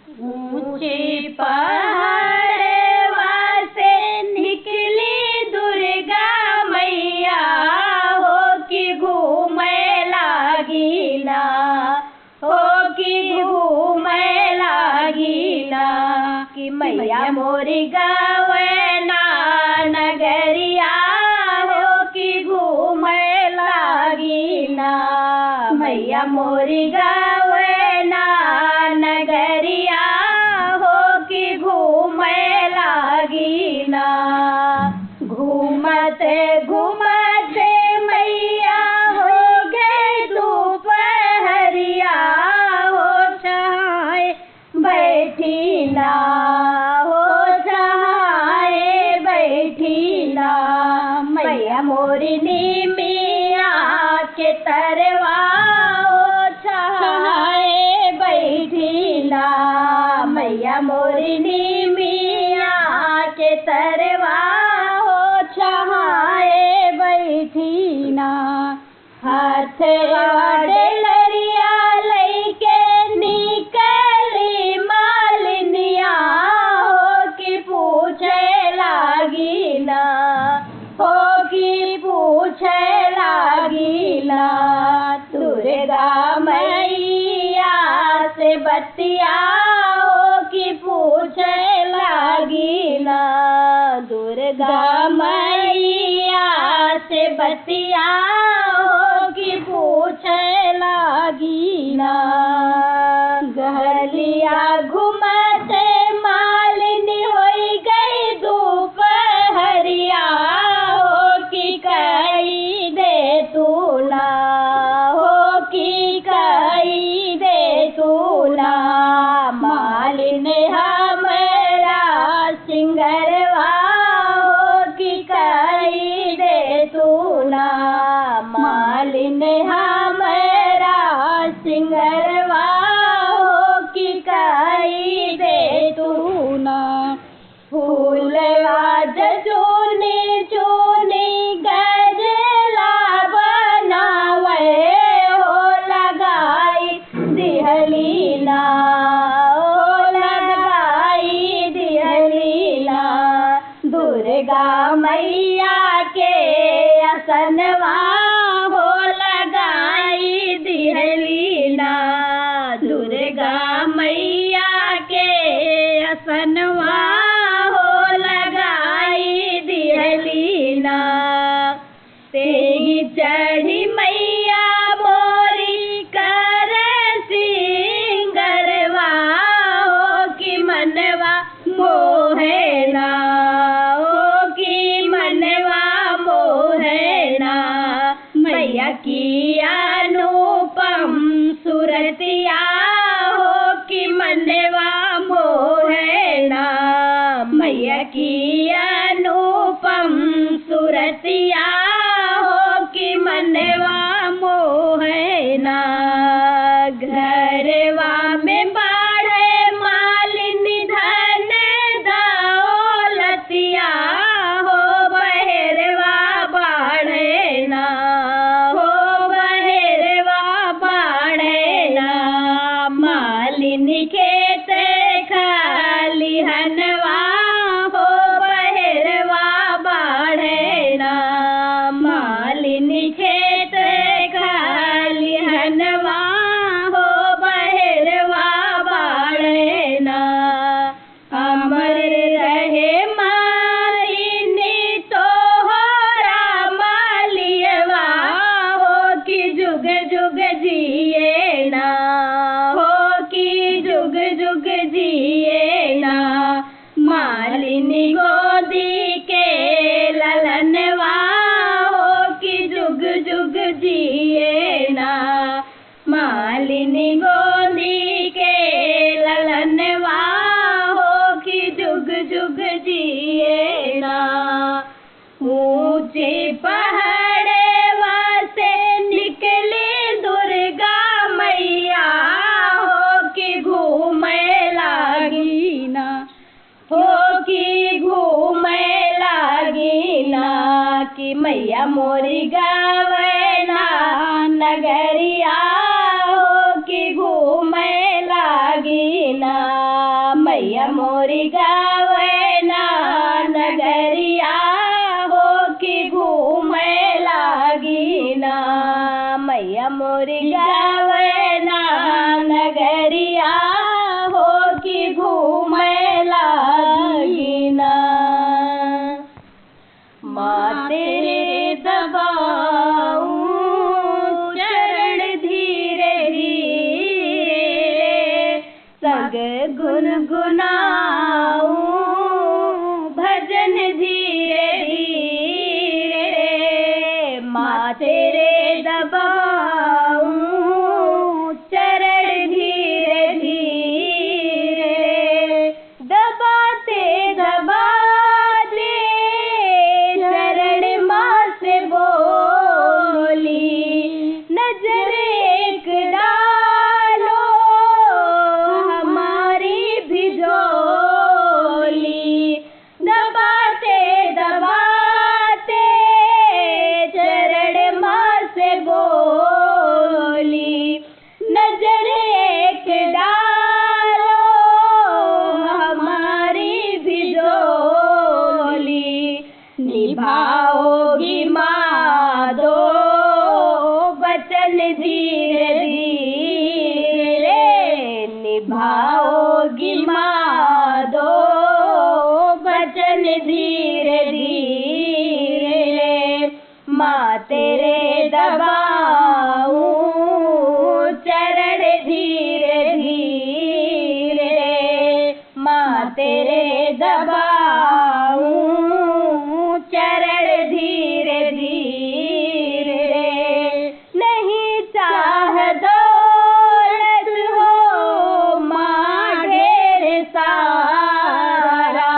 ऊंचे पहाड़वा से निकली दुर्गा मैया हो कि घूमे लागिला, हो कि घूमे लागिला कि मैया मोरी गवना नगरिया हो कि घूमे लागिला, मैया मोरी गवना नगरिया हो कि घूमे लागिला। घूमते घूमते मैया हो गए दोपहरिया हो छाए बैठीला, हो छाए बैठीला मैया मोरी निमिया के तरवा हो छाए बैठीला, मैया मोरी निमिया के तरवा हो छाए बैठीला। हाथ डलरिया लैके निकली मालिनिया हो कि पूछे लागिला, हो कि पूछे लागिला दुर्गा मैया से बतिया हो कि पूछे लागिला, दुर्गा मैया से बतिया हो कि पूछे लागिला। गलिया घुमते मालिनी होई गई दोपहरिया हो कि कई दे तूला, हो कि कई दे तूला मालिन हमरा सिंगरवा हो कि कई दे तूला, मालिन हमरा सिंगरवा हो कि कई दे तूला। फूलवा जचूनी चूनी गजला बनावे हो लगाई दिहलीला, हो लगाई दिहलीला दुर्गा मैया के असनवा हो लगाई दिहलीला, दुर्गा मैया के असनवा हो लगाई दिहलीला। तेही चढ़ी मैया मोरी कर सिंगरवा हो कि मनवा मोहेना, हो कि मनवा मोहेना मैया की अनुपम सुरतिया हो कि मनवा मोहेना, मैया की अनुपम सुरतिया हो कि मनवा मोहेना। घरवा में बाढ़े मालिनी धन दौलतिया हो बहेरवा बाढ़े ना, हो बहेरवा बाढ़े ना मालिनी खेत खाली हनवा हो बहेरवा बाढ़े ना, मालिनी खेत खाली हनवा हो बहेरवा बाढ़े ना। अमर रहे मालिनी तोहरा मालियवा हो कि जुग जुग जिए ना, हो कि जुग जुग जिए ना मालिनी गोदी के ललनवा हो कि जुग जुग जिए ना, मालिनी गोदी के ललनवा हो कि जुग जुग जिए ना। ऊंचे पहाड़वा से निकली दुर्गा मैया हो कि घूमे लागिना, हो कि घूमे लागिना कि मैया मोरी गवना नगरिया हो कि घूमे लागिना। मोरी गावना नगरिया हो कि घूमे लागी ना। मैया मोरी गावना नगरिया हो कि घूमे लागी ना। माँ तेरे दबाऊं चरण धीरे धीरे, संग गुनगुनाऊं भजन धीरे धीरे। माँ तेरे दबाऊं चरण धीरे धीरे, दबाते दबाते चरण माँ से बोली, नजर एक डालो हमारी भी झोली। दबाते दबाते चरण माँ से बोली, नजर एक डालो हमारी भी झोली। निभाओगी माँ दो वचन धीरे धीरे, निभाओगी माँ दो वचन धीरे धीरे। माँ तेरे दबाऊं चरण धीरे धीरे, माँ तेरे दबाऊं चरण धीरे धीरे। नहीं चाह दौलत हो माँ ढेर सारा,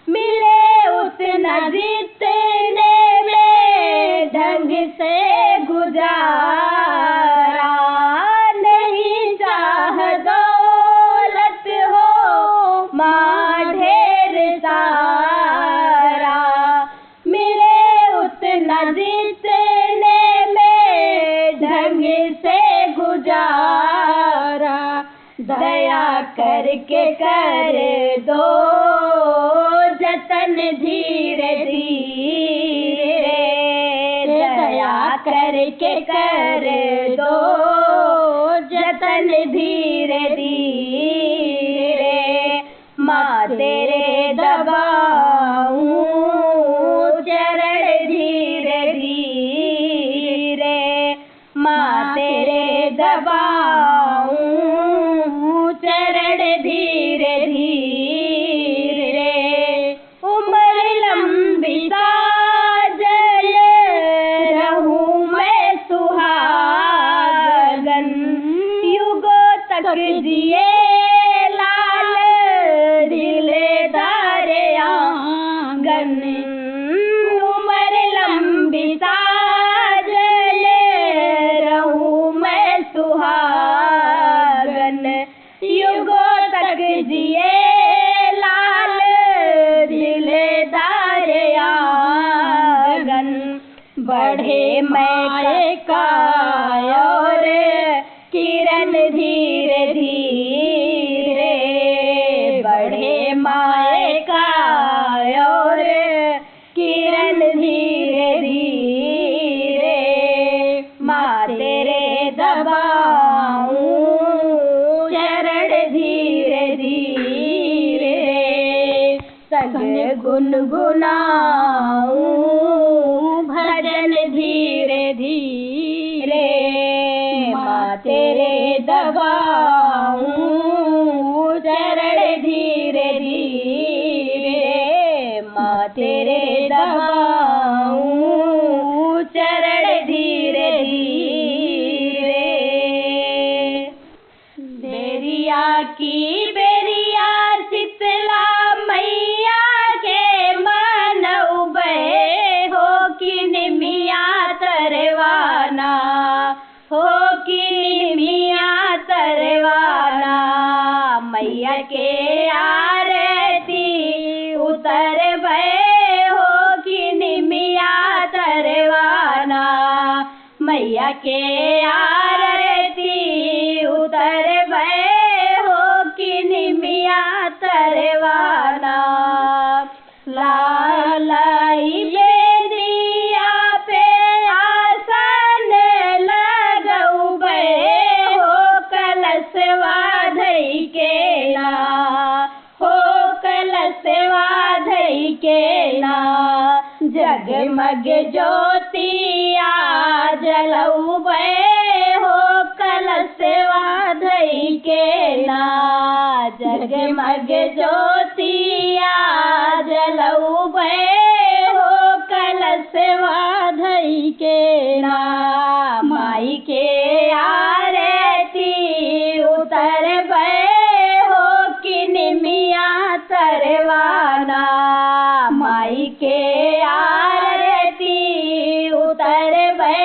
मिले उतना जितने में ढंग से गुजारा। नहीं चाह दौलत हो माँ ढेर सारा, मिले उतना जितने में ढंग से गुजारा। दया करके कर दो जतन धीरे धीरे, दया करके कर दो जतन धीरे धीरे। माँ तेरे दबाऊं चरण धीरे धीरे, माँ तेरे दबाऊं चरण धीरे धीरे। उम्र लंबी साजन रहूं मैं सुहागन, युगों तक जिए लाल दिलदार आंगन। उम्र लंबी साजन रहूं मैं सुहागन, युगों तक जिए लाल दिलदार आंगन। बढ़े माए का और किरण धीरे धीरे, बढ़े माए का और किरण धीरे धीरे। माँ तेरे दबाऊं चरण धीरे धीरे, संग गुनगुनाऊं भजन धीरे धीरे। माँ तेरे दबाऊं चरण धीरे धीरे, माँ तेरे दबाऊं चरण धीरे धीरे। बेरिया की बेरिया शीतला मैया के मनउबे हो कि निमिया तरवाना, हो कि निमिया तरवाना। मैया के आरती उतर भय हो कि निमिया तरवाना। मैया के आरती उतर भय हो कि निमिया तरवाना। लालाई बेदिया पे आसन लगौबे हो कलशवा धई के ना, हो कलशवा धई के ना। जगमग ज्योतिया जलौबे हो कलशवा धई के ना। जगमग ज्योतिया जलौबे हो कलशवा धई के ना। माई के आरती उतरबे हो कि निमिया तरवाना। माई के आरती उतरबे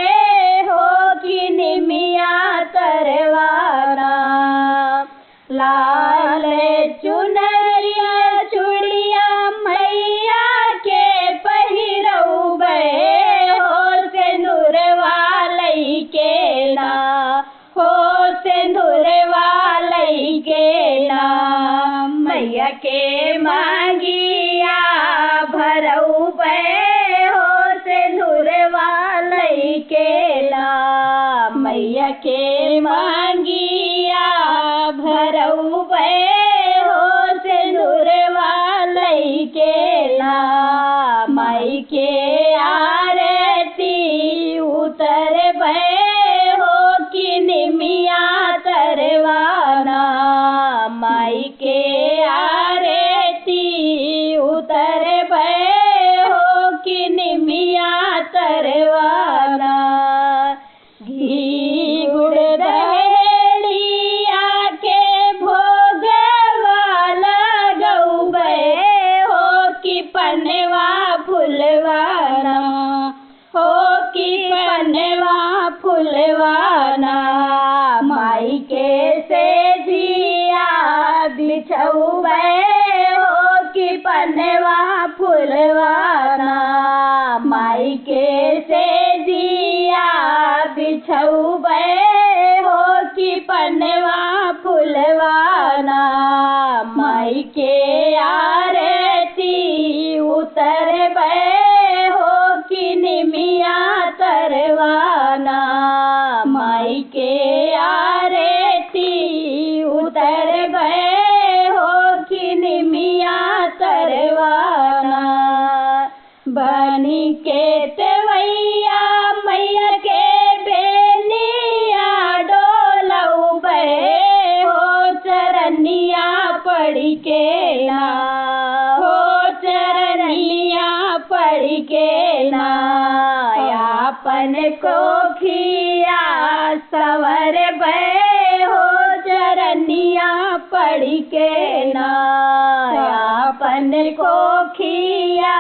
हो कि निमिया तरवाना। लाल चुनरिया चूड़िया मैया के पहिरौबे हो सिंदूरवा लई के ना, हो सिंदूरवा लई के ना। मैया के मांगिया भरौबे हो सिंदूरवा लई के ना। मैया के मांगिया भरौबे हो सिंदूरवा लई के ना। माई के आरती उतरबे हो कि निमिया तरवाना। माई के आरती उतरबे हो कि निमिया तरवाना। घी गुड़ दहलिया के भोगवा लगौबे हो कि पनवा फुलवाना, हो कि पनवा फुलवाना। माई के सेजिया बिछौबे हो कि पनवा फुलवाना। माई के सेजिया बिछौबे हो कि पनवा फुलवाना। माई के आरती उतरबे हो कि निमिया तरवाना। माई के आरती उतरबे हो कि निमिया तरवाना। बनी के तेवैया मैया के बेनिया डोलौबे हो चरनिया पड़ी के ना, हो चरनिया पड़ी के ना। यापन कोखिया संवरबे हो चरनिया पड़ी के ना। यापन कोखिया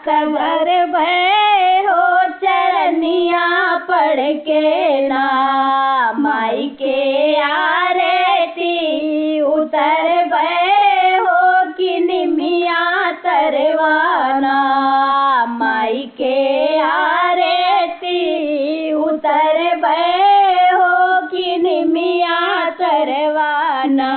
संवरबे हो चरनिया पड़ के ना। माई के आरती उतरबे हो कि निमिया तरवाना। माई के आरती उतरबे हो कि निमिया तरवाना।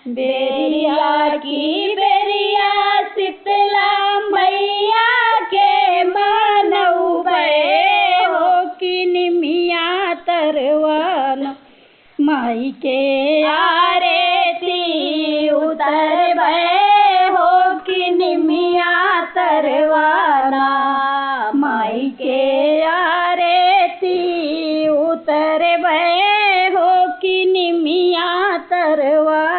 बेरिया की बेरिया शीतला मैया के मनौबे हो कि निमिया तरवाना। माई के आरती उतरबे हो कि निमिया तरवाना। माई के आरती उतरबे हो कि निमिया तरवाना।